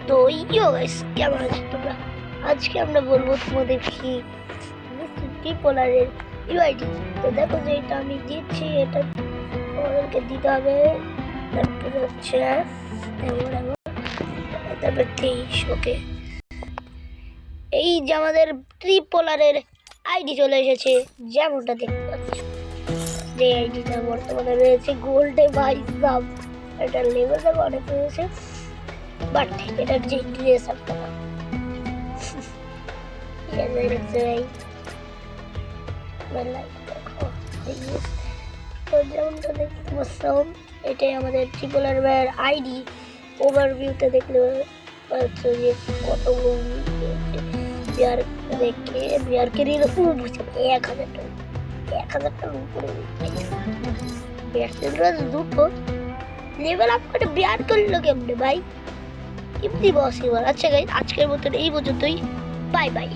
তো ইয়ো গাইস, কেমন আছো তোমরা? আজকে আমরা বলবো তোমাদের কি ট্রিপলারের ইউআইডি। তো দেখো যে এটা আমি দিচ্ছি, এটা তোমাদেরকে দিতে হবে। তারপরে হচ্ছে তারপর 23। ওকে, এই যে আমাদের ট্রিপলারের আইডি চলে এসেছে, যেমনটা দেখতে পাচ্ছ। যে আইডিটা বর্তমানে রয়েছে গোল্ডে ভাই সাব, এটার লেভেল দেখো অনেক রয়েছে, বাট এটার যে ড্রেস আপটা যেমনটা দেখতে পাচ্ছিলাম, এটাই আমাদের ট্রিপলার ভাইয়ের আইডি। ওভারভিউতে দেখলে পাচ্ছ যে কত বিয়ারকে রিল 1000টার উপরে দুটো লেভেল আপ করে বিয়ার করলো কেমনে ভাই? এমনি পসিবল? আচ্ছা গাইস, আজকের মতন এই পর্যন্তই। Bye bye.